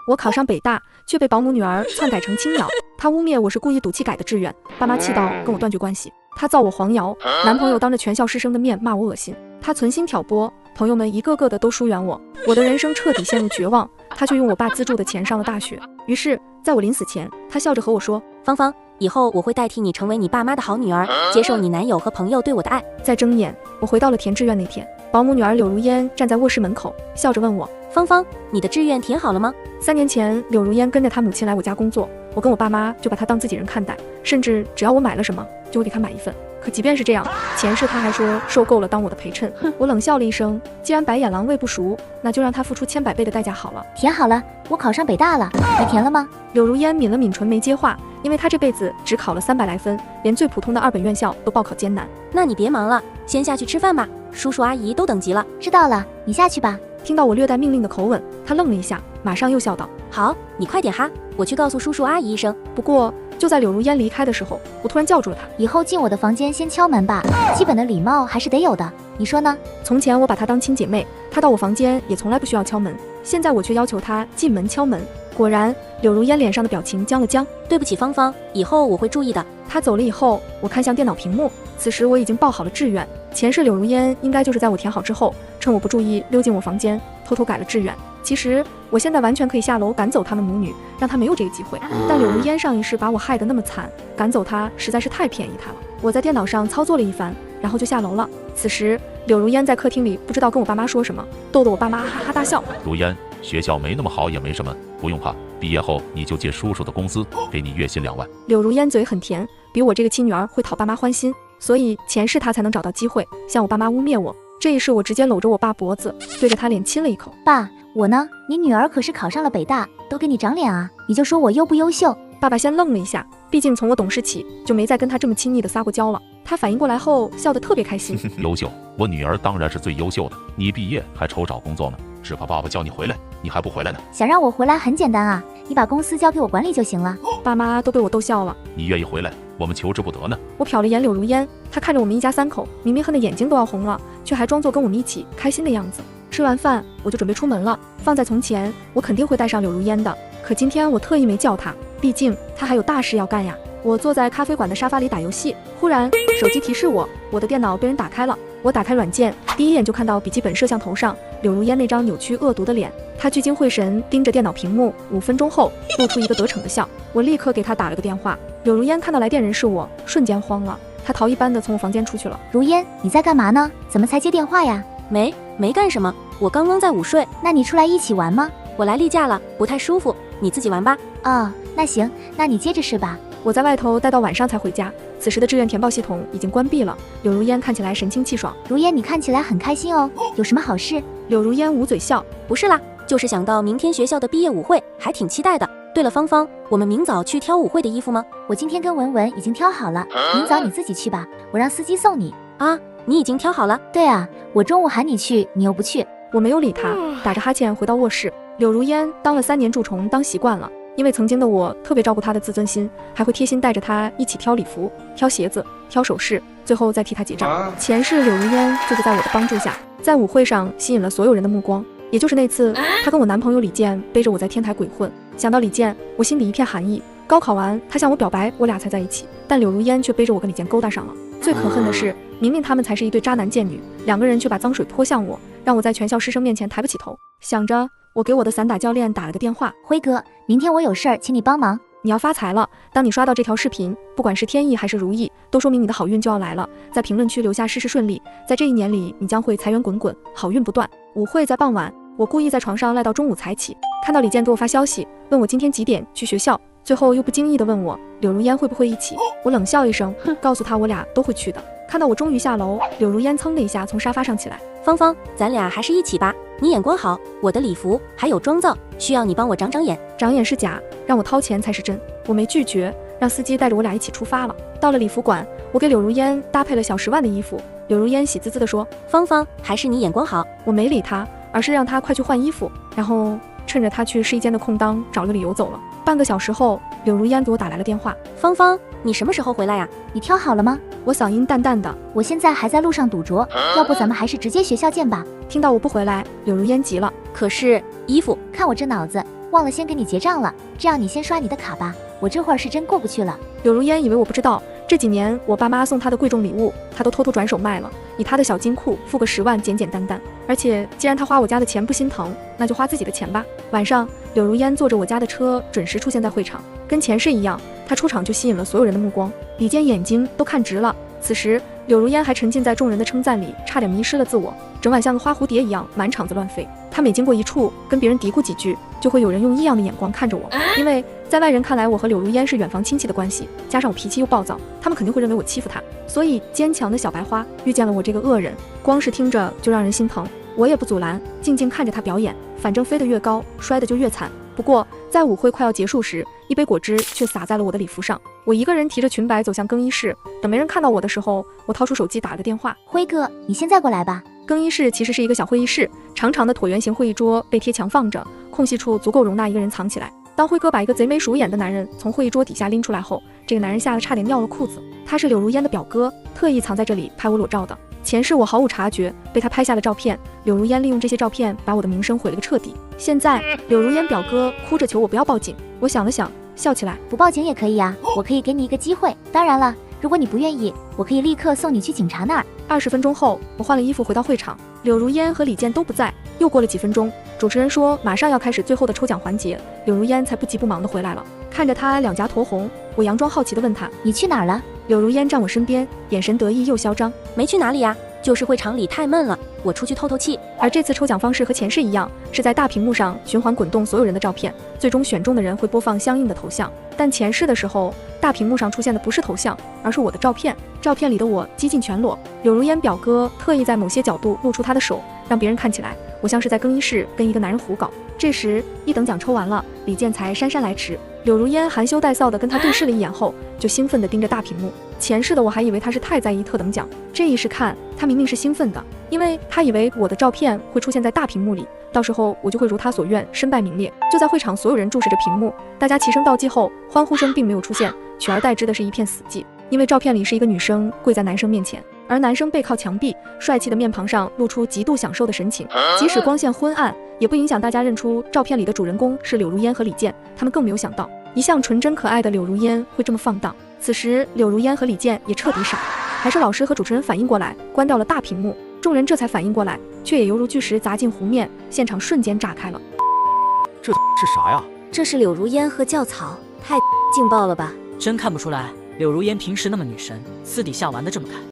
我考上北大，却被保姆女儿篡改成青鸟。她污蔑我是故意赌气改的志愿，爸妈气到跟我断绝关系。她造我黄谣，男朋友当着全校师生的面骂我恶心。她存心挑拨，朋友们一个个的都疏远我，我的人生彻底陷入绝望。她却用我爸资助的钱上了大学。于是，在我临死前，她笑着和我说：“芳芳，以后我会代替你成为你爸妈的好女儿，接受你男友和朋友对我的爱。”在睁眼，我回到了填志愿那天，保姆女儿柳如烟站在卧室门口，笑着问我：“芳芳，你的志愿填好了吗？”3年前，柳如烟跟着她母亲来我家工作，我跟我爸妈就把她当自己人看待，甚至只要我买了什么，就会给她买一份。可即便是这样，前世她还说受够了当我的陪衬。我冷笑了一声，既然白眼狼喂不熟，那就让她付出千百倍的代价好了。填好了，我考上北大了，你填了吗？柳如烟抿了抿唇没接话，因为她这辈子只考了300来分，连最普通的2本院校都报考艰难。那你别忙了，先下去吃饭吧，叔叔阿姨都等急了。知道了，你下去吧。听到我略带命令的口吻，她愣了一下，马上又笑道：“好，你快点哈，我去告诉叔叔阿姨一声。”不过就在柳如烟离开的时候，我突然叫住了她：“以后进我的房间先敲门吧，基本的礼貌还是得有的，你说呢？”从前我把她当亲姐妹，她到我房间也从来不需要敲门，现在我却要求她进门敲门。果然，柳如烟脸上的表情僵了僵。“对不起，芳芳，以后我会注意的。”她走了以后，我看向电脑屏幕，此时我已经报好了志愿。前世柳如烟应该就是在我填好之后，趁我不注意溜进我房间，偷偷改了志愿。其实我现在完全可以下楼赶走他们母女，让她没有这个机会。但柳如烟上一世把我害得那么惨，赶走她实在是太便宜她了。我在电脑上操作了一番，然后就下楼了。此时柳如烟在客厅里不知道跟我爸妈说什么，逗得我爸妈哈哈大笑。如烟，学校没那么好也没什么，不用怕，毕业后你就进叔叔的公司，给你月薪2万。柳如烟嘴很甜，比我这个亲女儿会讨爸妈欢心，所以前世她才能找到机会向我爸妈污蔑我。这一世我直接搂着我爸脖子，对着他脸亲了一口。爸，我呢？你女儿可是考上了北大，都给你长脸啊！你就说我优不优秀？爸爸先愣了一下，毕竟从我懂事起就没再跟他这么亲昵的撒过娇了。他反应过来后笑得特别开心。优秀，我女儿当然是最优秀的。你毕业还愁找工作呢，是怕爸爸叫你回来，你还不回来呢？想让我回来很简单啊，你把公司交给我管理就行了。爸妈都被我逗笑了。你愿意回来，我们求之不得呢。我瞟了眼柳如烟，她看着我们一家3口，明明恨得眼睛都要红了，却还装作跟我们一起开心的样子。吃完饭我就准备出门了。放在从前，我肯定会带上柳如烟的，可今天我特意没叫她，毕竟她还有大事要干呀。我坐在咖啡馆的沙发里打游戏，忽然手机提示我的电脑被人打开了。我打开软件，第一眼就看到笔记本摄像头上柳如烟那张扭曲恶毒的脸。她聚精会神盯着电脑屏幕，5分钟后露出一个得逞的笑。我立刻给她打了个电话。柳如烟看到来电人是我，瞬间慌了，她逃一般的从我房间出去了。如烟，你在干嘛呢？怎么才接电话呀？没干什么，我刚刚在午睡。那你出来一起玩吗？我来例假了，不太舒服，你自己玩吧。哦，那行，那你接着睡吧。我在外头待到晚上才回家，此时的志愿填报系统已经关闭了。柳如烟看起来神清气爽。如烟，你看起来很开心哦，有什么好事？柳如烟捂嘴笑，不是啦，就是想到明天学校的毕业舞会，还挺期待的。对了，芳芳，我们明早去挑舞会的衣服吗？我今天跟文文已经挑好了，明早你自己去吧，我让司机送你。啊，你已经挑好了？对啊，我中午喊你去，你又不去。我没有理他，打着哈欠回到卧室。柳如烟当了3年蛀虫当习惯了，因为曾经的我特别照顾她的自尊心，还会贴心带着她一起挑礼服、挑鞋子、挑首饰，最后再替她结账。前世柳如烟就是在我的帮助下，在舞会上吸引了所有人的目光。也就是那次，她跟我男朋友李健背着我在天台鬼混。想到李健，我心里一片寒意。高考完，他向我表白，我俩才在一起，但柳如烟却背着我跟李健勾搭上了。最可恨的是，明明他们才是一对渣男贱女，2个人却把脏水泼向我，让我在全校师生面前抬不起头。想着，我给我的散打教练打了个电话：“辉哥，明天我有事儿，请你帮忙。你要发财了，当你刷到这条视频，不管是天意还是如意，都说明你的好运就要来了。在评论区留下事事顺利，在这1年里，你将会财源滚滚，好运不断。”舞会在傍晚，我故意在床上赖到中午才起，看到李健给我发消息，问我今天几点去学校，最后又不经意地问我柳如烟会不会一起。我冷笑一声，告诉他我俩都会去的。看到我终于下楼，柳如烟噌的一下从沙发上起来：“芳芳，咱俩还是一起吧，你眼光好，我的礼服还有妆造需要你帮我长长眼。”长眼是假，让我掏钱才是真。我没拒绝，让司机带着我俩一起出发了。到了礼服馆，我给柳如烟搭配了小10万的衣服。柳如烟喜滋滋地说：“芳芳，还是你眼光好。”我没理他，而是让他快去换衣服，然后趁着他去试衣间的空当找了个理由走了。半个小时后，柳如烟给我打来了电话：“芳芳，你什么时候回来呀？你挑好了吗？”我嗓音淡淡的：“我现在还在路上堵着，要不咱们还是直接学校见吧。”听到我不回来，柳如烟急了：“可是衣服……看我这脑子，忘了先给你结账了，这样你先刷你的卡吧，我这会儿是真过不去了。柳如烟以为我不知道，这几年我爸妈送她的贵重礼物，她都偷偷转手卖了，以她的小金库付个10万，简简单单。而且既然她花我家的钱不心疼，那就花自己的钱吧。晚上，柳如烟坐着我家的车，准时出现在会场，跟前世一样，她出场就吸引了所有人的目光，李健眼睛都看直了。此时，柳如烟还沉浸在众人的称赞里，差点迷失了自我，整晚像个花蝴蝶一样满场子乱飞。她每经过一处，跟别人嘀咕几句，就会有人用异样的眼光看着我，因为在外人看来，我和柳如烟是远房亲戚的关系，加上我脾气又暴躁，他们肯定会认为我欺负她。所以坚强的小白花遇见了我这个恶人，光是听着就让人心疼。我也不阻拦，静静看着她表演，反正飞得越高，摔得就越惨。不过在舞会快要结束时，一杯果汁却洒在了我的礼服上。我一个人提着裙摆走向更衣室，等没人看到我的时候，我掏出手机打了个电话。辉哥，你现在过来吧。更衣室其实是一个小会议室，长长的椭圆形会议桌被贴墙放着，空隙处足够容纳一个人藏起来。当辉哥把一个贼眉鼠眼的男人从会议桌底下拎出来后，这个男人吓得差点尿了裤子。他是柳如烟的表哥，特意藏在这里拍我裸照的。前世我毫无察觉，被他拍下了照片，柳如烟利用这些照片把我的名声毁了个彻底。现在柳如烟表哥哭着求我不要报警，我想了想，笑起来。不报警也可以啊，我可以给你一个机会。当然了，如果你不愿意，我可以立刻送你去警察那儿。20分钟后，我换了衣服回到会场，柳如烟和李健都不在。又过了几分钟，主持人说马上要开始最后的抽奖环节，柳如烟才不急不忙地回来了。看着她两颊酡红，我佯装好奇地问她：“你去哪儿了？”柳如烟站我身边，眼神得意又嚣张。没去哪里呀，就是会场里太闷了，我出去透透气。而这次抽奖方式和前世一样，是在大屏幕上循环滚动所有人的照片，最终选中的人会播放相应的头像。但前世的时候，大屏幕上出现的不是头像，而是我的照片。照片里的我几近全裸，柳如烟表哥特意在某些角度露出他的手，让别人看起来我像是在更衣室跟一个男人胡搞。这时一等奖抽完了，李健才姗姗来迟。柳如烟含羞带臊地跟他对视了一眼后，就兴奋地盯着大屏幕。前世的我还以为他是太在意特等奖，这一时看他明明是兴奋的，因为他以为我的照片会出现在大屏幕里，到时候我就会如他所愿身败名裂。就在会场所有人注视着屏幕，大家齐声倒计后，欢呼声并没有出现，取而代之的是一片死寂。因为照片里是一个女生跪在男生面前，而男生背靠墙壁，帅气的面庞上露出极度享受的神情，即使光线昏暗，也不影响大家认出照片里的主人公是柳如烟和李健。他们更没有想到，一向纯真可爱的柳如烟会这么放荡。此时柳如烟和李健也彻底傻了，还是老师和主持人反应过来，关掉了大屏幕，众人这才反应过来，却也犹如巨石砸进湖面，现场瞬间炸开了。这是啥呀？这是柳如烟和教草，太劲爆了吧！真看不出来，柳如烟平时那么女神，私底下玩的这么开。